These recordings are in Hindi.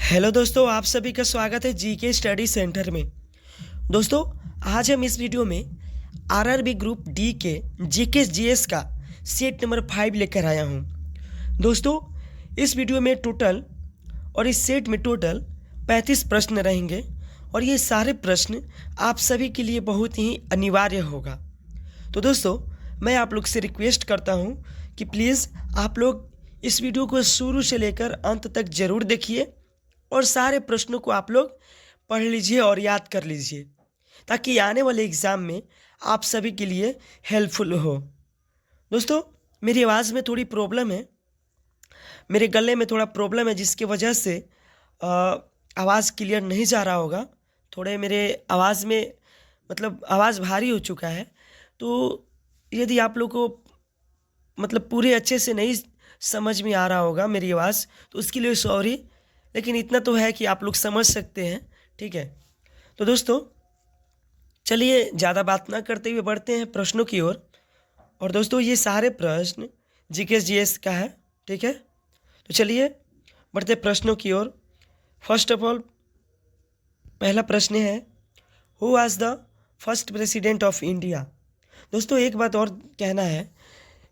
हेलो दोस्तों, आप सभी का स्वागत है जीके स्टडी सेंटर में। दोस्तों, आज हम इस वीडियो में आरआरबी ग्रुप डी के जीके जीएस का सेट नंबर 5 लेकर आया हूं। दोस्तों, इस वीडियो में इस सेट में टोटल 35 प्रश्न रहेंगे और ये सारे प्रश्न आप सभी के लिए बहुत ही अनिवार्य होगा। तो दोस्तों, मैं आप लोग से रिक्वेस्ट करता हूं कि प्लीज़ आप लोग इस वीडियो को शुरू से लेकर अंत तक ज़रूर देखिए और सारे प्रश्नों को आप लोग पढ़ लीजिए और याद कर लीजिए, ताकि आने वाले एग्ज़ाम में आप सभी के लिए हेल्पफुल हो। दोस्तों, मेरी आवाज़ में थोड़ी प्रॉब्लम है, मेरे गले में थोड़ा प्रॉब्लम है, जिसकी वजह से आवाज़ क्लियर नहीं जा रहा होगा। थोड़े मेरे आवाज़ में आवाज़ भारी हो चुका है। तो यदि आप लोग को पूरे अच्छे से नहीं समझ में आ रहा होगा मेरी आवाज़, तो उसके लिए सॉरी, लेकिन इतना तो है कि आप लोग समझ सकते हैं। ठीक है, तो दोस्तों चलिए ज़्यादा बात ना करते हुए बढ़ते हैं प्रश्नों की ओर। और दोस्तों, ये सारे प्रश्न जीके जीएस का है। ठीक है, तो चलिए बढ़ते प्रश्नों की ओर। फर्स्ट ऑफ ऑल, पहला प्रश्न है, who was the first president of India. दोस्तों, एक बात और कहना है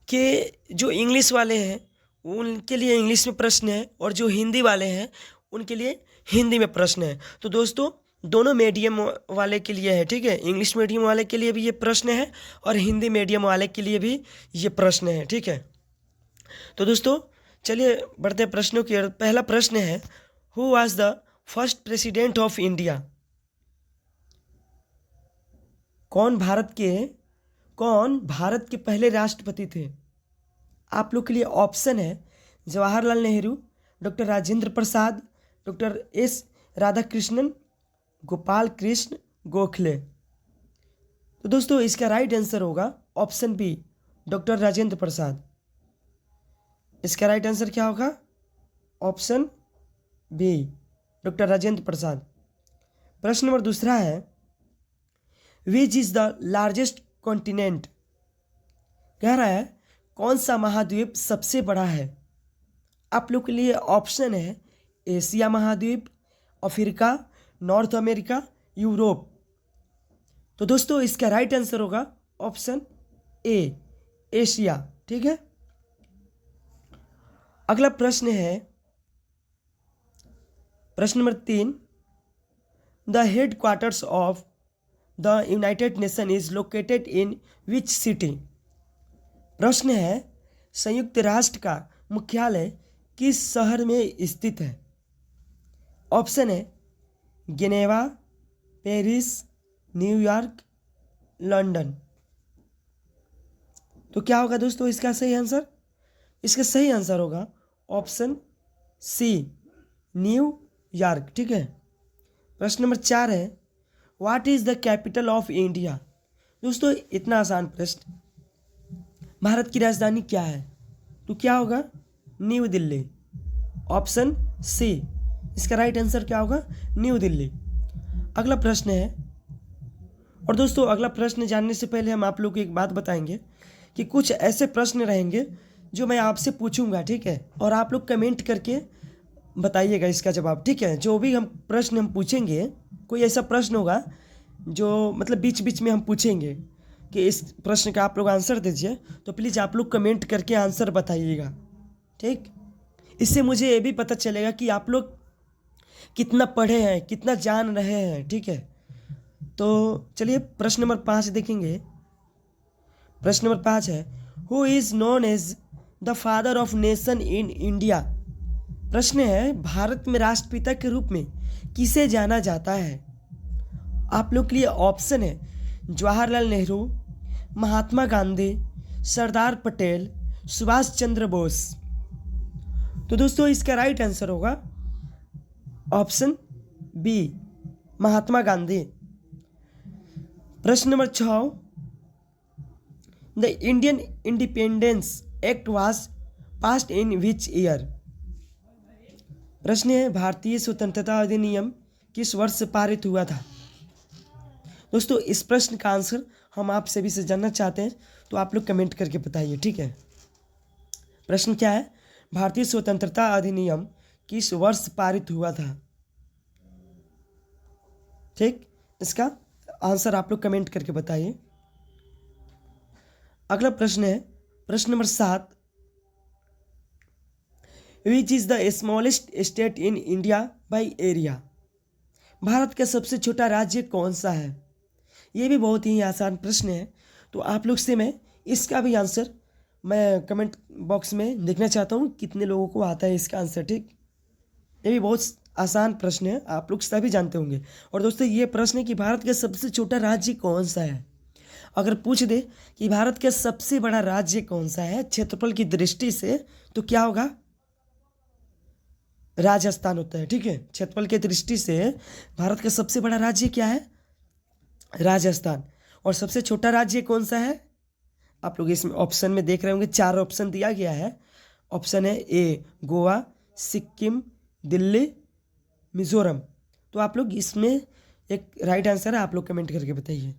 कि जो इंग्लिश वाले हैं उनके लिए इंग्लिश में प्रश्न है और जो हिंदी वाले हैं उनके लिए हिंदी में प्रश्न है। तो दोस्तों, दोनों मीडियम वाले के लिए है। ठीक है, इंग्लिश मीडियम वाले के लिए भी ये प्रश्न है और हिंदी मीडियम वाले के लिए भी ये प्रश्न है। ठीक है, तो दोस्तों चलिए बढ़ते प्रश्नों की ओर। पहला प्रश्न है, who was the first president of India. कौन भारत के पहले राष्ट्रपति थे। आप लोग के लिए ऑप्शन है Jawaharlal Nehru, doctor Rajendra Prasad, doctor S Radhakrishnan, Gopal Krishna Gokhale. तो दोस्तों, इसका राइट आंसर होगा option B, doctor Rajendra Prasad. इसका राइट आंसर क्या होगा? Option B, doctor Rajendra Prasad. प्रश्न नंबर दूसरा है, विच इज द लार्जेस्ट कॉन्टिनेंट। कह रहा है कौन सा महाद्वीप सबसे बड़ा है। आप लोग के लिए ऑप्शन है एशिया महाद्वीप, अफ्रीका, नॉर्थ अमेरिका, यूरोप। तो दोस्तों, इसका राइट आंसर होगा ऑप्शन ए, एशिया। ठीक है, अगला प्रश्न है प्रश्न number 3, the head quarters of the United nation is located in which city. प्रश्न है, संयुक्त राष्ट्र का मुख्यालय किस शहर में स्थित है। ऑप्शन है जिनेवा, पेरिस, न्यूयॉर्क, लंदन। तो क्या होगा दोस्तों इसका सही आंसर? इसका सही आंसर होगा ऑप्शन सी, न्यूयॉर्क। ठीक है, प्रश्न नंबर 4 है, what is the capital of India. दोस्तों, इतना आसान प्रश्न, भारत की राजधानी क्या है? तो क्या होगा? न्यू दिल्ली। ऑप्शन सी, इसका राइट आंसर क्या होगा? न्यू दिल्ली। अगला प्रश्न है, और दोस्तों अगला प्रश्न जानने से पहले हम आप लोग को एक बात बताएंगे कि कुछ ऐसे प्रश्न रहेंगे जो मैं आपसे पूछूंगा। ठीक है, और आप लोग कमेंट करके बताइएगा इसका जवाब। ठीक है, जो भी हम प्रश्न पूछेंगे, कोई ऐसा प्रश्न होगा जो बीच बीच में हम पूछेंगे कि इस प्रश्न का आप लोग आंसर दीजिए, तो प्लीज़ आप लोग कमेंट करके आंसर बताइएगा। ठीक, इससे मुझे ये भी पता चलेगा कि आप लोग कितना पढ़े हैं, कितना जान रहे हैं। ठीक है, तो चलिए प्रश्न नंबर 5 देखेंगे। प्रश्न नंबर 5 है, who is known as the father of nation in India. प्रश्न है, भारत में राष्ट्रपिता के रूप में किसे जाना जाता है। आप लोग के लिए ऑप्शन है जवाहरलाल नेहरू, महात्मा गांधी, सरदार पटेल, सुभाष चंद्र बोस। तो दोस्तों, इसका राइट आंसर होगा ऑप्शन बी, महात्मा गांधी। प्रश्न number 6, the Indian independence act was passed in which year. प्रश्न है, भारतीय स्वतंत्रता अधिनियम किस वर्ष पारित हुआ था। दोस्तों, इस प्रश्न का आंसर हम आप सभी से जानना चाहते हैं, तो आप लोग कमेंट करके बताइए। ठीक है, प्रश्न क्या है? भारतीय स्वतंत्रता अधिनियम किस वर्ष पारित हुआ था। ठीक, इसका आंसर आप लोग कमेंट करके बताइए। अगला प्रश्न है प्रश्न number 7, which is the smallest state in India by area. Bharat का सबसे छोटा राज्य कौन सा है। ये भी बहुत ही आसान प्रश्न है, तो आप लोग से मैं इसका भी आंसर मैं कमेंट बॉक्स में देखना चाहता हूँ कितने लोगों को आता है इसका आंसर। ठीक, ये भी बहुत आसान प्रश्न है, आप लोग सभी जानते होंगे। और दोस्तों ये प्रश्न है कि भारत का सबसे छोटा राज्य कौन सा है। अगर पूछ दे कि भारत का सबसे बड़ा राज्य कौन सा है क्षेत्रफल की दृष्टि से, तो क्या होगा, राजस्थान होता है। ठीक है, क्षेत्रफल की दृष्टि से भारत का सबसे बड़ा राज्य क्या है, राजस्थान। और सबसे छोटा राज्य कौन सा है, आप लोग इसमें ऑप्शन में देख रहे होंगे 4 ऑप्शन दिया गया है। ऑप्शन है ए गोवा, सिक्किम, दिल्ली, मिजोरम। तो आप लोग इसमें एक राइट आंसर है, आप लोग कमेंट करके बताइए।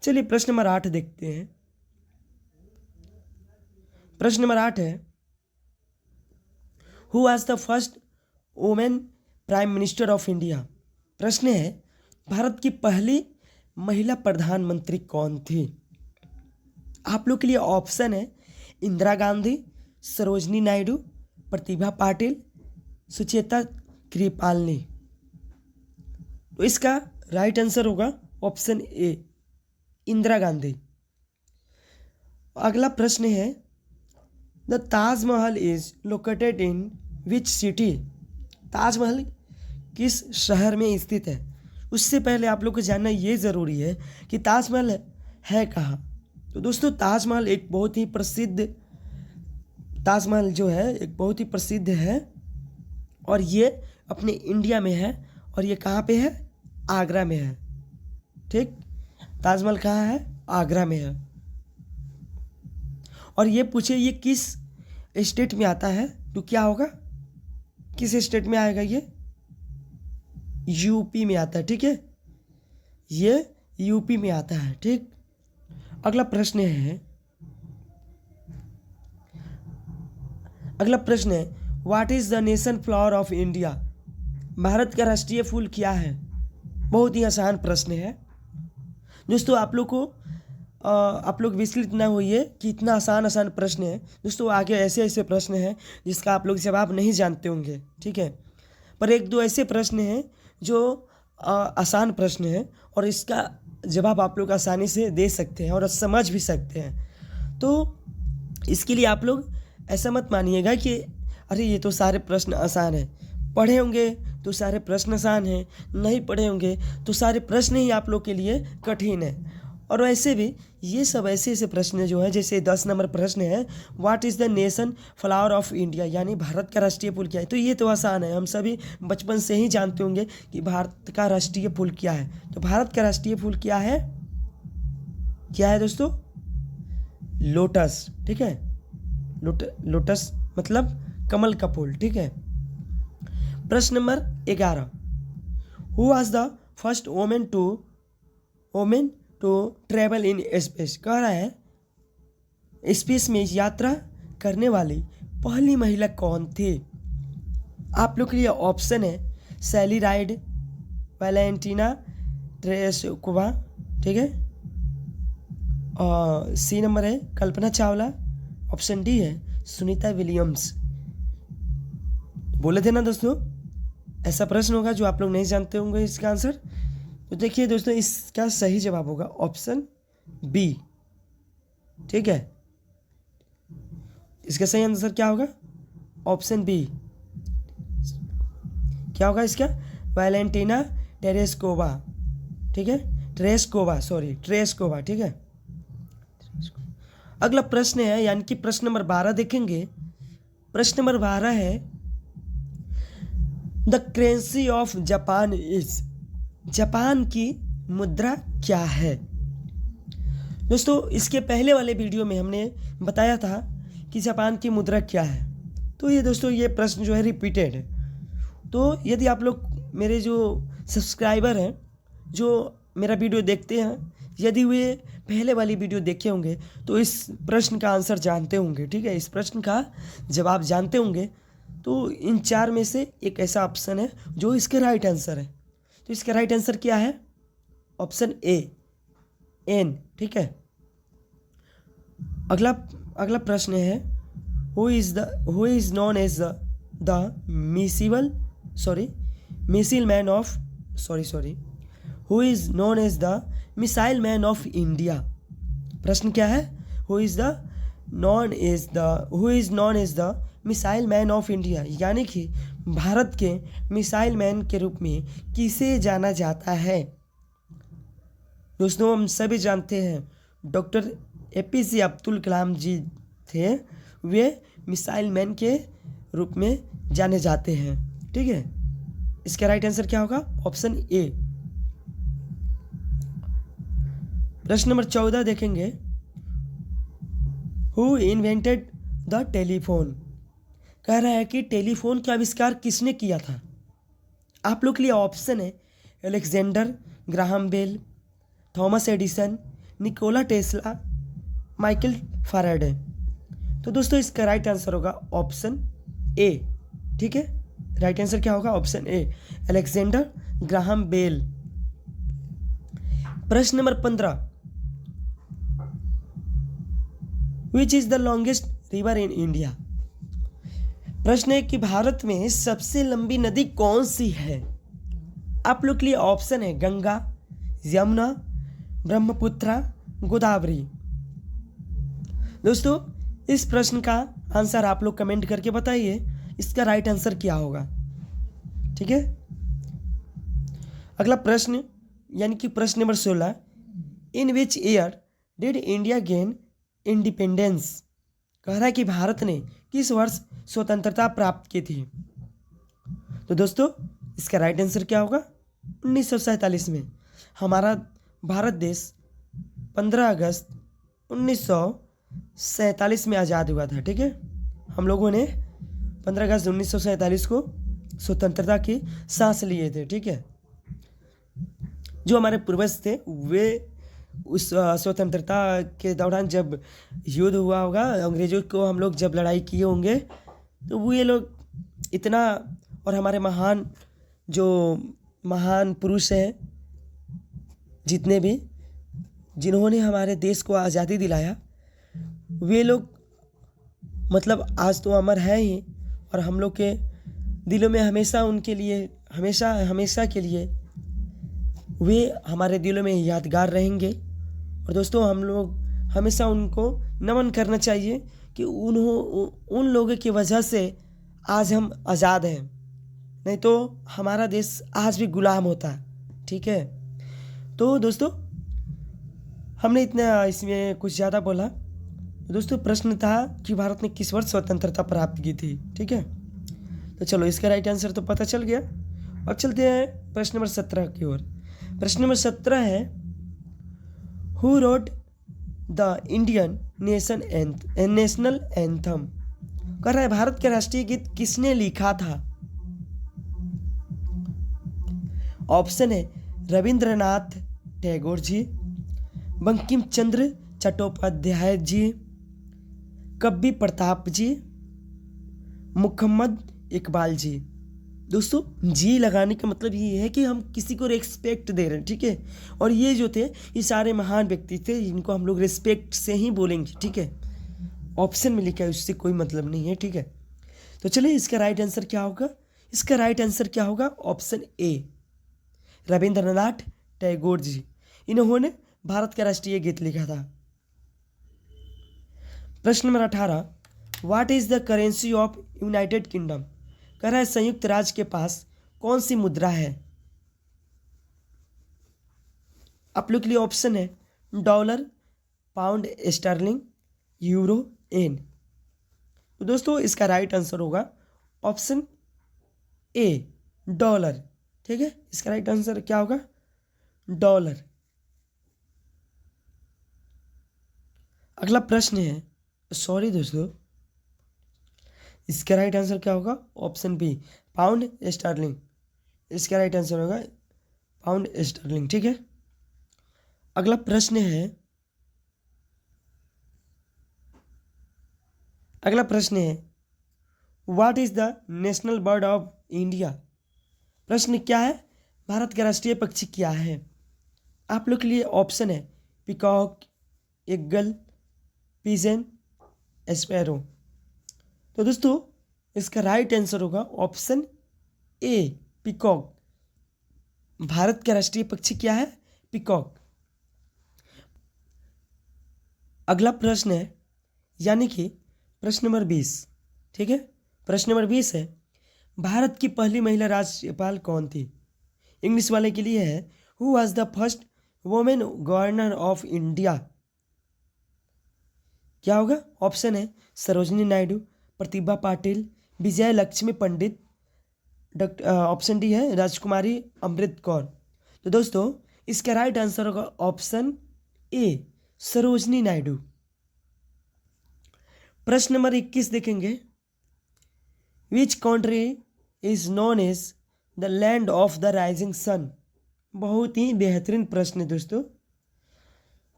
चलिए प्रश्न नंबर 8 देखते हैं। प्रश्न नंबर 8 है, who was the first women prime minister of India. प्रश्न है भारत की पहली महिला प्रधानमंत्री कौन थी। आप लोग के लिए ऑप्शन है इंदिरा गांधी, सरोजनी नायडू, प्रतिभा पाटिल, सुचेता कृपालनी। तो इसका राइट आंसर होगा ऑप्शन ए, इंदिरा गांधी। अगला प्रश्न है, the Taj Mahal is located in which city. Taj Mahal किस शहर में स्थित है। उससे पहले आप लोग को जानना ये ज़रूरी है कि ताजमहल है कहाँ। तो दोस्तों ताजमहल एक बहुत ही प्रसिद्ध, ताजमहल जो है एक बहुत ही प्रसिद्ध है और ये अपने इंडिया में है। और ये कहाँ पे है, आगरा में है। ठीक, ताजमहल कहाँ है, आगरा में है। और ये पूछे ये किस स्टेट में आता है, तो क्या होगा, किस स्टेट में आएगा, ये यूपी में आता है। ठीक है, ये यूपी में आता है। ठीक, अगला प्रश्न है, what is the nation flower of India. Bharat का राष्ट्रीय फूल क्या है। बहुत ही आसान प्रश्न है दोस्तों। आप लोग विचलित ना होइए कि इतना आसान प्रश्न है। दोस्तों आगे ऐसे प्रश्न हैं जिसका आप लोग जवाब नहीं जानते होंगे। ठीक है, पर 1-2 ऐसे प्रश्न हैं जो आसान प्रश्न है और इसका जवाब आप लोग आसानी से दे सकते हैं और समझ भी सकते हैं। तो इसके लिए आप लोग ऐसा मत मानिएगा कि अरे ये तो सारे प्रश्न आसान हैं, पढ़े होंगे तो सारे प्रश्न आसान हैं, नहीं पढ़े होंगे तो सारे प्रश्न ही आप लोग के लिए कठिन है। और वैसे भी ये सब ऐसे प्रश्न जो है, जैसे 10 नंबर प्रश्न है, what is the nation flower of India, यानी भारत का राष्ट्रीय फूल क्या है। तो ये तो आसान है, हम सभी बचपन से ही जानते होंगे कि भारत का राष्ट्रीय फूल क्या है। तो भारत का राष्ट्रीय फूल क्या है, क्या है दोस्तों, लोटस। ठीक है, लोटस मतलब कमल का फूल। ठीक है, प्रश्न number 11, who was the first women to travel in space. कह रहा है स्पेस में यात्रा करने वाली पहली महिला कौन थी। आप लोग के लिए ऑप्शन है सैली राइड, वैलेंटीना तेरेस्कोवा। ठीक है, और सी नंबर है कल्पना चावला। ऑप्शन डी है सुनीता विलियम्स। बोले थे ना दोस्तों ऐसा प्रश्न होगा जो आप लोग नहीं जानते होंगे इसका आंसर। तो देखिए दोस्तों इसका सही जवाब होगा ऑप्शन बी। ठीक है, इसका सही आंसर क्या होगा, ऑप्शन बी। क्या होगा इसका, वैलेंटीना तेरेस्कोवा। ठीक है, ट्रेस्कोवा। ठीक है, अगला प्रश्न है यानी कि प्रश्न नंबर 12 देखेंगे। प्रश्न नंबर 12 है, the currency of Japan is. Japan की मुद्रा क्या है। दोस्तों इसके पहले वाले वीडियो में हमने बताया था कि जापान की मुद्रा क्या है। तो ये दोस्तों ये प्रश्न जो है रिपीटेड है। तो यदि आप लोग मेरे जो सब्सक्राइबर हैं जो मेरा वीडियो देखते हैं, यदि वे पहले वाली वीडियो देखे होंगे तो इस प्रश्न का आंसर जानते होंगे। ठीक है, इस प्रश्न का जवाब जानते होंगे। तो इन 4 में से एक ऐसा ऑप्शन है जो इसके राइट आंसर है। तो इसका राइट आंसर क्या है? Option A, N. ठीक है। अगला अगला प्रश्न है, who is known as the missile man of who is known as the missile man of India. प्रश्न क्या है? Who is known as the missile man of India, यानी कि भारत के मिसाइल मैन के रूप में किसे जाना जाता है? दोस्तों, हम सभी जानते हैं डॉक्टर APJ अब्दुल कलाम जी थे, वे मिसाइल मैन के रूप में जाने जाते हैं। ठीक है। इसका राइट आंसर क्या होगा? ऑप्शन ए। प्रश्न नंबर 14 देखेंगे, हु इन्वेंटेड द टेलीफोन। कह रहा है कि टेलीफोन का आविष्कार किसने किया था? आप लोग के लिए ऑप्शन है Alexander Graham Bell, Thomas Edison, Nikola Tesla, Michael Faraday. तो दोस्तों, इसका राइट आंसर होगा ऑप्शन ए। ठीक है। राइट आंसर क्या होगा? Option A, Alexander Graham Bell. प्रश्न नंबर 15, which is the longest river in India. प्रश्न है कि भारत में सबसे लंबी नदी कौन सी है? आप लोग के लिए ऑप्शन है गंगा, यमुना, ब्रह्मपुत्रा, गोदावरी। दोस्तों, इस प्रश्न का आंसर आप लोग कमेंट करके बताइए, इसका राइट आंसर क्या होगा। ठीक है। अगला प्रश्न यानी कि प्रश्न number 16, in which year did India gain independence. कह रहा है कि भारत ने किस वर्ष स्वतंत्रता प्राप्त की थी। तो दोस्तों, इसका राइट आंसर क्या होगा? 1947 में। हमारा भारत देश 15 अगस्त 1947 में आज़ाद हुआ था। ठीक है। हम लोगों ने 15 अगस्त 1947 को स्वतंत्रता की सांस लिए थे। ठीक है। जो हमारे पूर्वज थे वे उस स्वतंत्रता के दौरान जब युद्ध हुआ होगा, अंग्रेजों को हम लोग जब लड़ाई किए होंगे, तो वो ये लोग इतना, और हमारे महान पुरुष हैं जितने भी, जिन्होंने हमारे देश को आज़ादी दिलाया, वे लोग मतलब आज तो अमर है ही, और हम लोग के दिलों में हमेशा उनके लिए हमेशा के लिए वे हमारे दिलों में यादगार रहेंगे। और दोस्तों, हम लोग हमेशा उनको नमन करना चाहिए कि उन लोगों की वजह से आज हम आज़ाद हैं, नहीं तो हमारा देश आज भी गुलाम होता। ठीक है। तो दोस्तों, हमने इतना इसमें कुछ ज़्यादा बोला। दोस्तों, प्रश्न था कि भारत ने किस वर्ष स्वतंत्रता प्राप्त की थी। ठीक है। तो चलो, इसका राइट आंसर तो पता चल गया। अब चलते हैं प्रश्न नंबर 17 की ओर। प्रश्न नंबर 17 है, who wrote the Indian national anthem. कह रहा है भारत के राष्ट्रीय गीत किसने लिखा था? ऑप्शन है रविंद्रनाथ टैगोर जी, बंकिम चंद्र चट्टोपाध्याय जी, कवि प्रताप जी, मुहम्मद इकबाल जी। दोस्तों, जी लगाने का मतलब ये है कि हम किसी को रिस्पेक्ट दे रहे हैं। ठीक है। और ये जो थे, ये सारे महान व्यक्ति थे, इनको हम लोग रिस्पेक्ट से ही बोलेंगे। ठीक है। ऑप्शन में लिखा है, उससे कोई मतलब नहीं है। ठीक है। तो चलिए, इसका राइट आंसर क्या होगा? इसका राइट आंसर क्या होगा? ऑप्शन ए, रविंद्रनाथ टैगोर जी। इन्होंने भारत का राष्ट्रीय गीत लिखा था। प्रश्न number 18, what is the currency of United kingdom. कह रहा है संयुक्त राज्य के पास कौन सी मुद्रा है? आप लोग के लिए ऑप्शन है डॉलर, पाउंड स्टर्लिंग, यूरो, येन। तो दोस्तों, इसका राइट आंसर होगा ऑप्शन ए, डॉलर। ठीक है। इसका राइट आंसर क्या होगा? डॉलर। अगला प्रश्न है, सॉरी दोस्तों, इसका राइट आंसर क्या होगा? Option B, pound sterling. इसका राइट आंसर होगा पाउंड स्टर्लिंग। ठीक है। अगला प्रश्न है, what is the national bird of India. प्रश्न क्या है? भारत का राष्ट्रीय पक्षी क्या है? आप लोग के लिए ऑप्शन है पिकॉक, ईगल, पिजन, स्पैरो। तो दोस्तों इसका राइट आंसर होगा ऑप्शन ए पिकॉक। भारत का राष्ट्रीय पक्षी क्या है? पिकॉक। अगला प्रश्न है यानी कि प्रश्न नंबर 20। ठीक है, प्रश्न नंबर 20 है भारत की पहली महिला राज्यपाल कौन थी? इंग्लिश वाले के लिए है who was the first women governor of India. क्या होगा? ऑप्शन है सरोजिनी नायडू, प्रतिभा पाटिल, विजय लक्ष्मी पंडित, ऑप्शन डी है राजकुमारी अमृत कौर। तो दोस्तों इसका राइट आंसर होगा ऑप्शन ए सरोजिनी नायडू। प्रश्न नंबर 21 देखेंगे which country is known as the land of the rising sun. बहुत ही बेहतरीन प्रश्न है दोस्तों।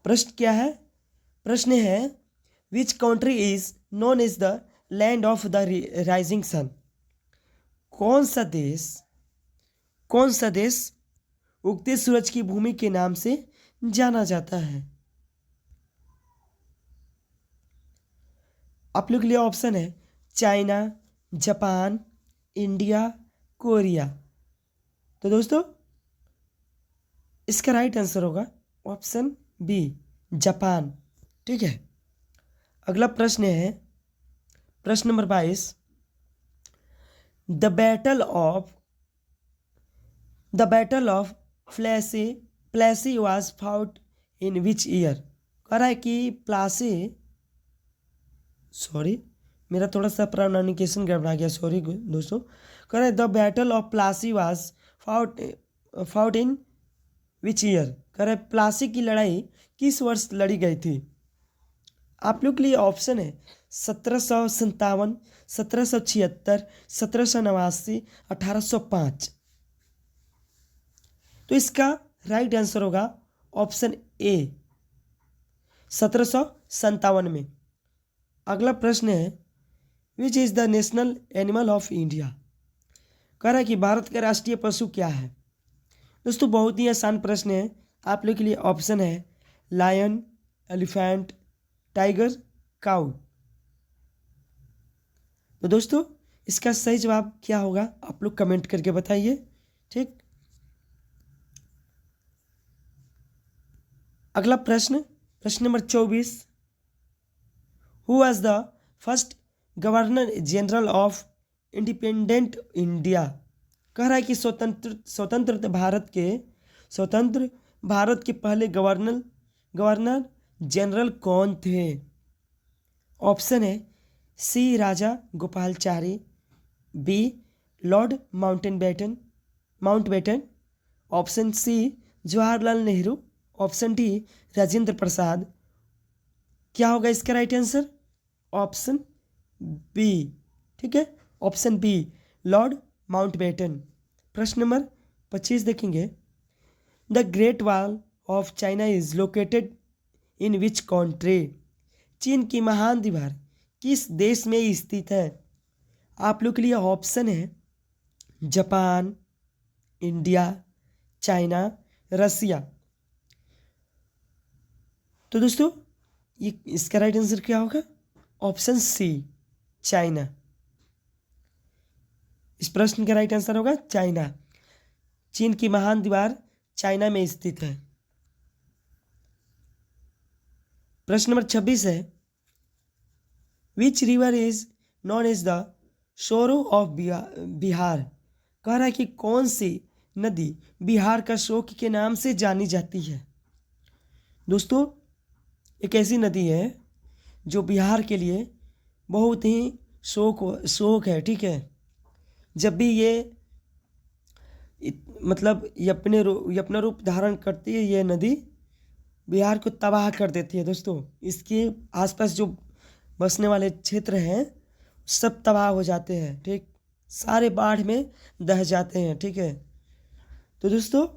प्रश्न क्या है? प्रश्न है which country is known as the land of the rising sun. कौन सा देश उगते सूरज की भूमि के नाम से जाना जाता है? आप लोग के लिए ऑप्शन है चाइना, जापान, इंडिया, कोरिया। तो दोस्तों इसका राइट आंसर होगा ऑप्शन बी जापान। ठीक है, अगला प्रश्न है प्रश्न number 22 the battle of Plassey was fought in which year. कह रहा है कि मेरा थोड़ा सा प्रोनाउंसिएशन गड़बड़ा गया, सॉरी दोस्तों। कह रहा है the battle of Plassey was fought in which year. कह रहा है प्लासी की लड़ाई किस वर्ष लड़ी गई थी? आप लोग के लिए ऑप्शन है 1757, 1776, 1789, 1805। तो इसका राइट आंसर होगा ऑप्शन ए 1757 में। अगला प्रश्न है विच is the national animal of India. कह रहा है कि भारत का राष्ट्रीय पशु क्या है? दोस्तों बहुत ही आसान प्रश्न है। आप लोग के लिए ऑप्शन है लायन, एलिफेंट, टाइगर, काऊ। तो दोस्तों इसका सही जवाब क्या होगा आप लोग कमेंट करके बताइए। ठीक, अगला प्रश्न number 24 who was the first governor general of independent India. कह रहा है कि स्वतंत्र भारत के पहले गवर्नर जनरल कौन थे? ऑप्शन है C Raja Gopalachari, B Lord Mountbatten, option C Jawaharlal Nehru, option D Rajendra Prasad. क्या होगा इसका राइट आंसर? Option B. ठीक है, ऑप्शन बी लॉर्ड माउंटबेटन। प्रश्न नंबर 25 देखेंगे the great wall of China is located in which country. Cheen की महान दीवार किस देश में स्थित है? आप लोग के लिए ऑप्शन है जापान, इंडिया, चाइना, रसिया। तो दोस्तों ये इसका राइट आंसर क्या होगा? Option C China. इस प्रश्न का राइट आंसर होगा चाइना। चीन की महान दीवार चाइना में स्थित है। प्रश्न नंबर 26 है which river is known as the sorrow of Bihar. कह रहा है कि कौन सी नदी बिहार का शोक के नाम से जानी जाती है? दोस्तों एक ऐसी नदी है जो बिहार के लिए बहुत ही शोक है। ठीक है, जब भी ये अपना रूप धारण करती है ये नदी बिहार को तबाह कर देती है। दोस्तों इसके आसपास जो बसने वाले क्षेत्र हैं सब तबाह हो जाते हैं। ठीक, सारे बाढ़ में दह जाते हैं। ठीक है, तो दोस्तों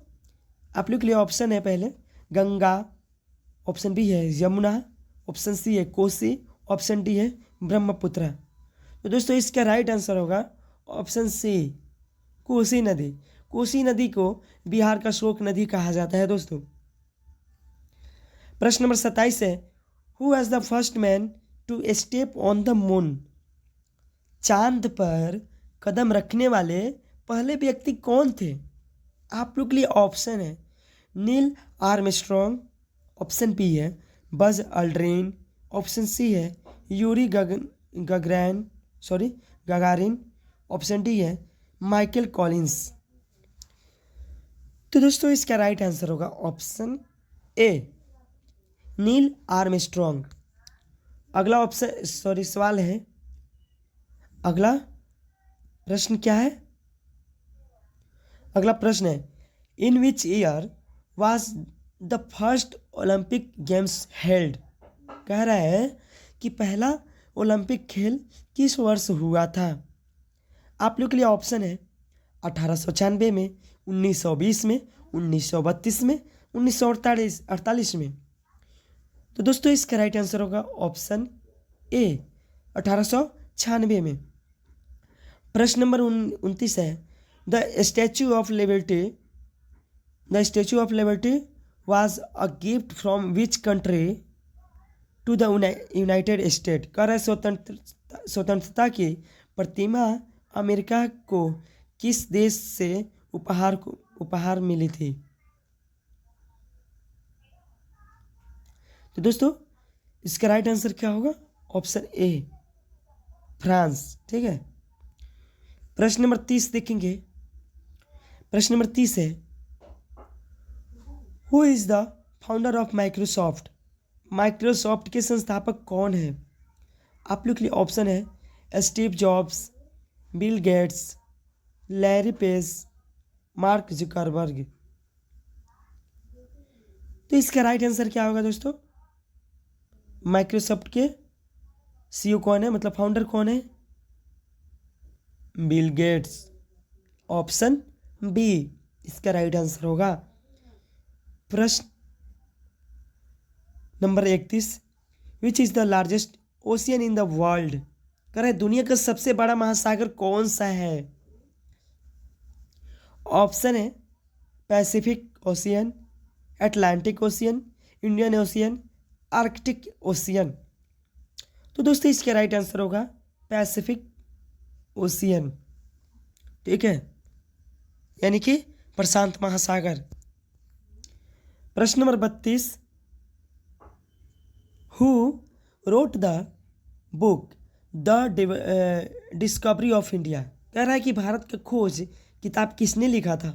आप लोग के लिए ऑप्शन है पहले गंगा, ऑप्शन बी है यमुना, ऑप्शन सी है कोसी, ऑप्शन डी है ब्रह्मपुत्र। तो दोस्तों इसका राइट आंसर होगा ऑप्शन सी कोसी नदी। कोसी नदी को बिहार का शोक नदी कहा जाता है दोस्तों। प्रश्न नंबर 27 है, who was the first man to step on the moon? चांद पर कदम रखने वाले पहले व्यक्ति कौन थे? आप लोग के लिए ऑप्शन है नील आर्मस्ट्रॉन्ग, ऑप्शन बी है बज अल्ड्रिन, ऑप्शन सी है यूरी गगारिन, ऑप्शन डी है माइकल कॉलिंस। तो दोस्तों इसका राइट आंसर होगा ऑप्शन ए नील आर्मस्ट्रॉन्ग। अगला सवाल है, अगला प्रश्न क्या है? अगला प्रश्न है, in which year was the first Olympic games held? कह रहा है कि पहला ओलंपिक खेल किस वर्ष हुआ था? आप लोग के लिए ऑप्शन है 1896 में, 1920 में, 1932 में, 1948 में। तो दोस्तों इसका राइट आंसर होगा ऑप्शन ए 1896 में। प्रश्न नंबर 29 है, the statue of liberty was a gift from which country to the United State? कह रहे स्वतंत्रता की प्रतिमा अमेरिका को किस देश से उपहार मिली थी? तो दोस्तों इसका राइट आंसर क्या होगा? ऑप्शन ए फ्रांस। ठीक है। प्रश्न नंबर 30 देखेंगे। प्रश्न नंबर 30 है, who is the founder of Microsoft? Microsoft के संस्थापक कौन है? आप लोग के लिए ऑप्शन है Steve jobs, Bill Gates, Larry page, mark Zuckerberg. तो इसका राइट आंसर क्या होगा दोस्तों? माइक्रोसॉफ्ट के सीईओ कौन है, मतलब फाउंडर कौन है? Bill Gates. ऑप्शन बी इसका राइट आंसर होगा। प्रश्न number 31, which is the largest ocean in the world? कह रहे दुनिया का सबसे बड़ा महासागर कौन सा है? ऑप्शन है Pacific ocean, Atlantic ocean, Indian ocean, Arctic ocean. तो दोस्तों इसका राइट आंसर होगा पैसिफिक ओशियन। ठीक है, यानी कि प्रशांत महासागर। प्रश्न number 32, who wrote the book the discovery of India? कह रहा है कि भारत का खोज किताब किसने लिखा था?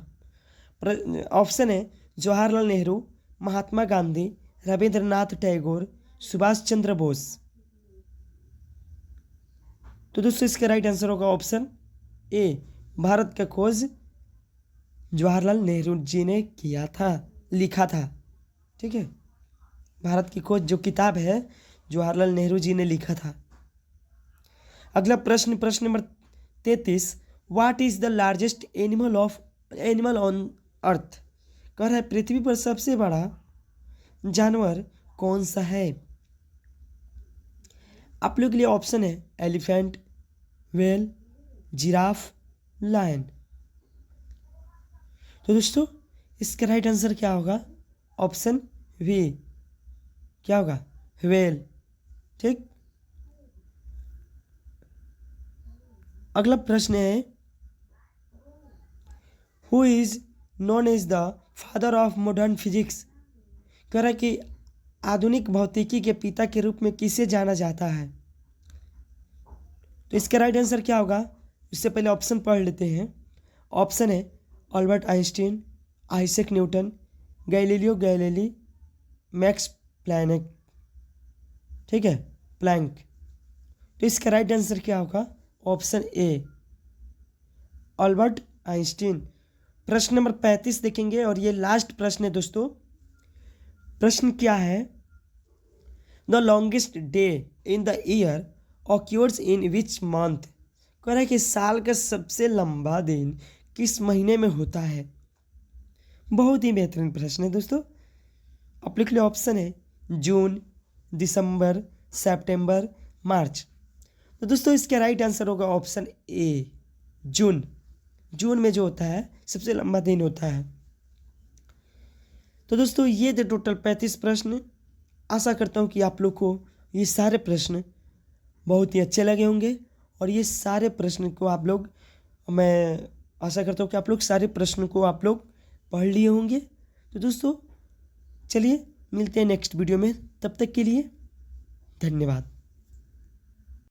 ऑप्शन है जवाहरलाल नेहरू, महात्मा गांधी, रविंद्रनाथ टैगोर, सुभाष चंद्र बोस। तो दोस्तों इसका राइट आंसर होगा ऑप्शन ए भारत का खोज जवाहरलाल नेहरू जी ने किया था, लिखा था। ठीक है, भारत की खोज जो किताब है जवाहरलाल नेहरू जी ने लिखा था। अगला प्रश्न, प्रश्न number 33, what is the largest animal on earth? कह रहा है पृथ्वी पर सबसे बड़ा जानवर कौन सा है? आप लोग के लिए ऑप्शन है एलिफेंट, व्हेल, जिराफ, लायन। तो दोस्तों इसका राइट आंसर क्या होगा? ऑप्शन वी, क्या होगा? व्हेल। ठीक। अगला प्रश्न है, who is known as the father of modern physics? कह रहा है कि आधुनिक भौतिकी के पिता के रूप में किसे जाना जाता है? तो इसका राइट आंसर क्या होगा? इससे पहले ऑप्शन पढ़ लेते हैं। ऑप्शन है Albert Einstein, Isaac Newton, Galileo Galilei, Max Planck. ठीक है, प्लैंक। तो इसका राइट आंसर क्या होगा? Option A Albert Einstein. प्रश्न नंबर 35 देखेंगे और ये लास्ट प्रश्न है दोस्तों। प्रश्न क्या है? The longest day in the year occurs in which month? कह रहा है कि साल का सबसे लंबा दिन किस महीने में होता है? बहुत ही बेहतरीन प्रश्न है दोस्तों। आप लिख लो, ऑप्शन है जून, दिसंबर, सितंबर, मार्च। तो दोस्तों इसका राइट आंसर होगा ऑप्शन ए जून। जून में जो होता है सबसे लंबा दिन होता है। तो दोस्तों ये थे टोटल 35 प्रश्न। आशा करता हूँ कि आप लोग को ये सारे प्रश्न बहुत ही अच्छे लगे होंगे और ये सारे प्रश्न को आप लोग, मैं आशा करता हूँ कि आप लोग सारे प्रश्न को आप लोग पढ़ लिए होंगे। तो दोस्तों चलिए मिलते हैं नेक्स्ट वीडियो में, तब तक के लिए धन्यवाद।